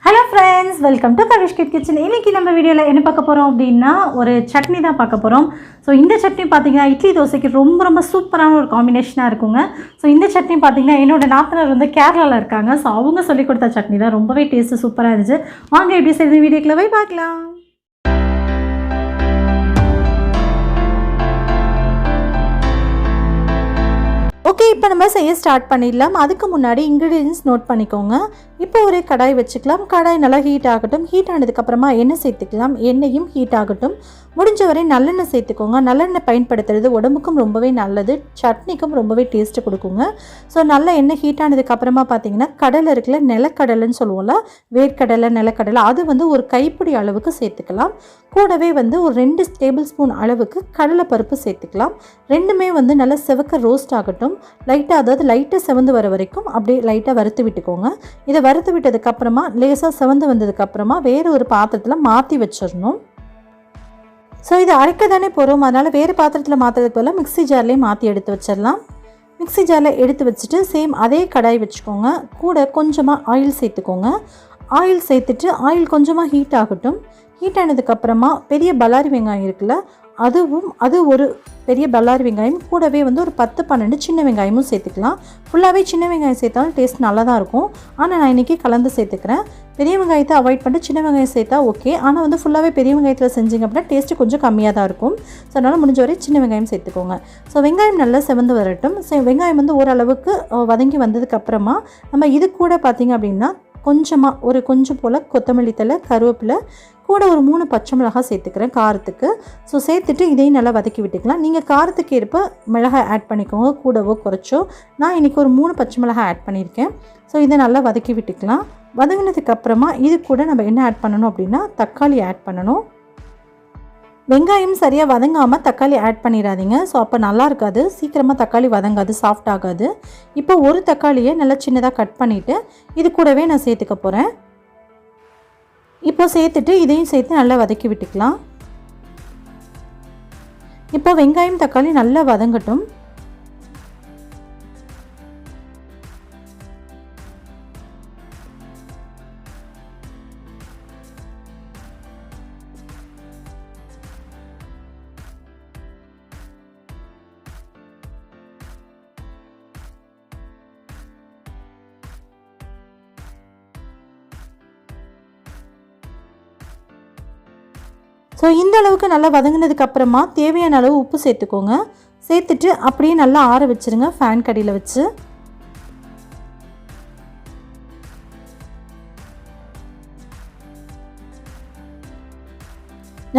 Hello friends, welcome to Kavish Kitchen. இன்னைக்கு நம்ம வீடியோல என்ன பார்க்க போறோம் அப்படினா ஒரு சட்னி தான் பார்க்க போறோம். சோ இந்த சட்னி பாத்தீங்கன்னா இட்லி தோசைக்கு ரொம்ப சூப்பரான ஒரு காம்பினேஷனா இருக்குங்க. சோ இந்த சட்னி பாத்தீங்கன்னா என்னோட நாத்தனார் வந்து கேரளால இருக்காங்க. சோ அவங்க சொல்லி கொடுத்த சட்னி தான் ரொம்பவே டேஸ்ட் சூப்பரா இருந்துச்சு. வாங்க எப்படி செய்யறது வீடியோக்குள்ள போய் பார்க்கலாம். ஓகே, இப்போ நம்ம செய்ய ஸ்டார்ட் பண்ணிடலாம். அதுக்கு முன்னாடி இன்க்ரீடியன்ஸ் நோட் பண்ணிக்கோங்க. இப்போ ஒரு கடாய் வச்சுக்கலாம். கடாய் நல்லா ஹீட் ஆகட்டும். ஹீட் ஆனதுக்கப்புறமா எண்ணெய் சேர்த்துக்கலாம். எண்ணெயும் ஹீட் ஆகட்டும். முடிஞ்ச வரை நல்லெண்ணெய் சேர்த்துக்கோங்க. நல்லெண்ணெய் பயன்படுத்துறது உடம்புக்கும் ரொம்பவே நல்லது, சட்னிக்கும் ரொம்பவே டேஸ்ட்டு கொடுக்குங்க. ஸோ நல்ல எண்ணெய் ஹீட் ஆனதுக்கப்புறமா பார்த்தீங்கன்னா கடலை இருக்குல்ல, நிலக்கடலைன்னு சொல்லுவோம்ல, வேர்க்கடலை நிலக்கடலை, அது வந்து ஒரு கைப்பிடி அளவுக்கு சேர்த்துக்கலாம். கூடவே வந்து ஒரு 2 டேபிள் ஸ்பூன் அளவுக்கு கடலைப்பருப்பு சேர்த்துக்கலாம். ரெண்டுமே வந்து நல்லா செவக்க ரோஸ்ட் ஆகட்டும். லைட்டாக செவந்து வர வரைக்கும் அப்படியே லைட்டாக வறுத்து விட்டுக்கோங்க. இதை வறுத்து விட்டதுக்கப்புறமா லேசாக செவந்து வந்ததுக்கப்புறமா வேறு ஒரு பாத்திரத்தில் மாற்றி வச்சிடணும். ஸோ இதை அரைக்க தானே போகிறோம், அதனால் வேறு பாத்திரத்தில் மாற்றுறதுக்கு பதிலாக மிக்ஸி ஜார்லேயே மாற்றி எடுத்து வச்சிடலாம். மிக்ஸி ஜாரில் எடுத்து வச்சுட்டு சேம் அதே கடாய் வச்சுக்கோங்க. கூட கொஞ்சமாக ஆயில் சேர்த்துக்கோங்க. ஆயில் சேர்த்துட்டு ஆயில் கொஞ்சமாக ஹீட் ஆகட்டும். ஹீட் ஆனதுக்கப்புறமா பெரிய பல்லாரி வெங்காயம் இருக்குல்ல, அது ஒரு பெரிய பல்லாரி வெங்காயம், கூடவே வந்து ஒரு 10-12 சின்ன வெங்காயமும் சேர்த்துக்கலாம். ஃபுல்லாகவே சின்ன வெங்காயம் சேர்த்தாலும் டேஸ்ட் நல்லா தான் இருக்கும். ஆனால் நான் இன்றைக்கி கலந்து சேர்த்துக்கிறேன். பெரிய வெங்காயத்தை அவாய்ட் பண்ணிட்டு சின்ன வெங்காயம் சேர்த்தா ஓகே. ஆனால் வந்து ஃபுல்லாகவே பெரிய வெங்காயத்தில் செஞ்சிங்க அப்படின்னா டேஸ்ட்டு கொஞ்சம் கம்மியாக தான் இருக்கும். ஸோ அதனால் முடிஞ்ச வரை சின்ன வெங்காயம் சேர்த்துக்கோங்க. ஸோ வெங்காயம் நல்லா செவந்து வரட்டும். வெங்காயம் வந்து ஓரளவுக்கு வதங்கி வந்ததுக்கப்புறமா நம்ம இது கூட பார்த்திங்க அப்படின்னா கொஞ்சம் போல் கொத்தமல்லி தழை, கருவேப்பிலை, கூட ஒரு 3 பச்சை மிளகாய் சேர்த்துக்கிறேன் காரத்துக்கு. ஸோ சேர்த்துட்டு இதையும் நல்லா வதக்கி விட்டுக்கலாம். நீங்கள் காரத்துக்கு ஏற்ப மிளகாய் ஆட் பண்ணிக்கோங்க, கூடவோ குறைச்சோ. நான் இன்றைக்கி ஒரு 3 பச்சை மிளகாய் ஆட் பண்ணியிருக்கேன். ஸோ இதை நல்லா வதக்கி விட்டுக்கலாம். வதங்கினதுக்கப்புறமா இது கூட நம்ம என்ன ஆட் பண்ணணும் அப்படின்னா தக்காளி ஆட் பண்ணணும். வெங்காயம் சரியாக வதங்காமல் தக்காளி ஆட் பண்ணிடாதீங்க. ஸோ அப்போ நல்லா இருக்காது, சீக்கிரமாக தக்காளி வதங்காது, சாஃப்ட் ஆகாது. இப்போ ஒரு தக்காளியை நல்லா சின்னதாக கட் பண்ணிவிட்டு இது கூடவே நான் சேர்த்துக்க போகிறேன். இப்போ சேர்த்துட்டு இதையும் சேர்த்து நல்லா வதக்கி விட்டுக்கலாம். இப்போ வெங்காயம் தக்காளி நல்லா வதங்கட்டும். ஸோ இந்த அளவுக்கு நல்லா வதங்கினதுக்கப்புறமா தேவையான அளவு உப்பு சேர்த்துக்கோங்க. சேர்த்துட்டு அப்படியே நல்லா ஆற வச்சுருங்க ஃபேன் கடியில் வச்சு.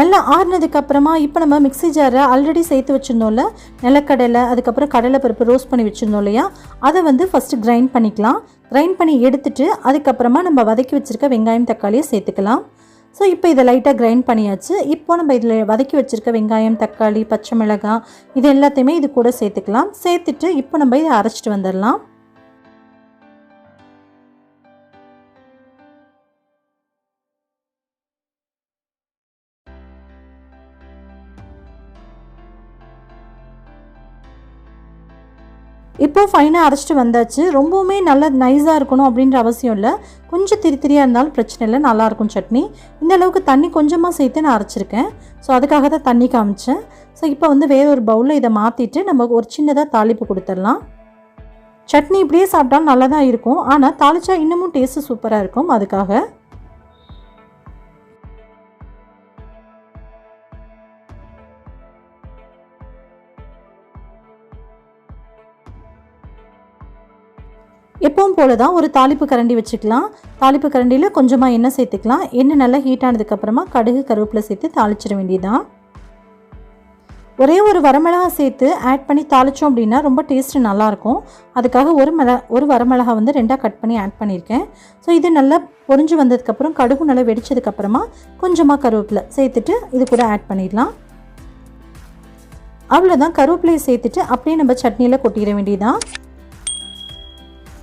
நல்லா ஆறுனதுக்கப்புறமா இப்போ நம்ம மிக்ஸி ஜாரை ஆல்ரெடி சேர்த்து வச்சுருந்தோம்ல, நிலக்கடலை, அதுக்கப்புறம் கடலைப்பருப்பு ரோஸ்ட் பண்ணி வச்சுருந்தோம் இல்லையா, அதை வந்து ஃபஸ்ட்டு கிரைண்ட் பண்ணிக்கலாம். கிரைண்ட் பண்ணி எடுத்துட்டு அதுக்கப்புறமா நம்ம வதக்கி வச்சுருக்க வெங்காயம் தக்காளியை சேர்த்துக்கலாம். ஸோ இப்போ இதை லைட்டாக கிரைண்ட் பண்ணியாச்சு. இப்போ நம்ம இதில் வதக்கி வச்சுருக்க வெங்காயம், தக்காளி, பச்சை மிளகாய் இது எல்லாத்தையுமே இது கூட சேர்த்துக்கலாம். சேர்த்துட்டு இப்போ நம்ம இதை அரைச்சிட்டு வந்துடலாம். இப்போ ஃபைனாக அரைச்சிட்டு வந்தாச்சு. ரொம்பவுமே நல்லா நைஸாக இருக்கணும் அப்படின்ற அவசியம் இல்லை, கொஞ்சம் திரியாக இருந்தாலும் பிரச்சனை இல்லை, நல்லாயிருக்கும் சட்னி. இந்த அளவுக்கு தண்ணி கொஞ்சமாக சேர்த்து நான் அரைச்சிருக்கேன். ஸோ அதுக்காக தான் தண்ணி காமிச்சேன். ஸோ இப்போ வந்து வேறு ஒரு பவுலில் இதை மாற்றிட்டு நம்ம ஒரு சின்னதாக தாளிப்பு கொடுத்துடலாம். சட்னி இப்படியே சாப்பிட்டாலும் நல்லா தான் இருக்கும், ஆனால் தாளிச்சா இன்னமும் டேஸ்ட்டு சூப்பராக இருக்கும். அதுக்காக எப்பவும் போல தான் ஒரு தாளிப்பு கரண்டி வச்சுக்கலாம். தாளிப்பு கரண்டியில் கொஞ்சமாக எண்ணெய் சேர்த்துக்கலாம். எண்ணெய் நல்லா ஹீட் ஆனதுக்கப்புறமா கடுகு, கருவேப்பிலை சேர்த்து தாளிச்சிட வேண்டியதுதான். ஒரே ஒரு வரமிளகா சேர்த்து ஆட் பண்ணி தாளித்தோம் அப்படின்னா ரொம்ப டேஸ்ட்டு நல்லாயிருக்கும். அதுக்காக ஒரு வரமிளகா வந்து 2ஆக கட் பண்ணி ஆட் பண்ணியிருக்கேன். ஸோ இது நல்லா பொரிஞ்சு வந்ததுக்கப்புறம் கடுகு நல்லா வெடிச்சதுக்கப்புறமா கொஞ்சமாக கருவேப்பிலை சேர்த்துட்டு இது கூட ஆட் பண்ணிடலாம். அவ்வளோதான், கருவேப்பிலையை சேர்த்துட்டு அப்படியே நம்ம சட்னியில் கொட்டிட வேண்டியதுதான்.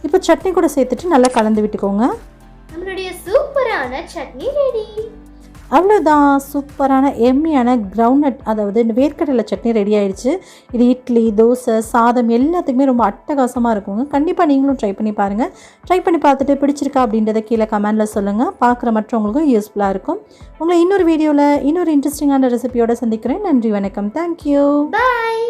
இப்போ சட்னி கூட சேர்த்துட்டு நல்லா கலந்து விட்டுக்கோங்க. நம்மளுடைய சூப்பரான சட்னி ரெடி. அவ்வளோதான், சூப்பரான எம்மியான கிரவுண்ட்நட் அதாவது வேர்க்கடலை சட்னி ரெடி ஆயிடுச்சு. இது இட்லி, தோசை, சாதம் எல்லாத்துக்குமே ரொம்ப அட்டகாசமாக இருக்குங்க. கண்டிப்பாக நீங்களும் ட்ரை பண்ணி பாருங்கள். ட்ரை பண்ணி பார்த்துட்டு பிடிச்சிருக்கா அப்படின்றத கீழே கமெண்டில் சொல்லுங்கள். பார்க்குற மற்றவங்களுக்கும் யூஸ்ஃபுல்லாக இருக்கும். உங்களை இன்னொரு வீடியோவில் இன்னொரு இன்ட்ரெஸ்டிங்கான ரெசிபியோடு சந்திக்கிறேன். நன்றி, வணக்கம், தேங்க்யூ, பாய்.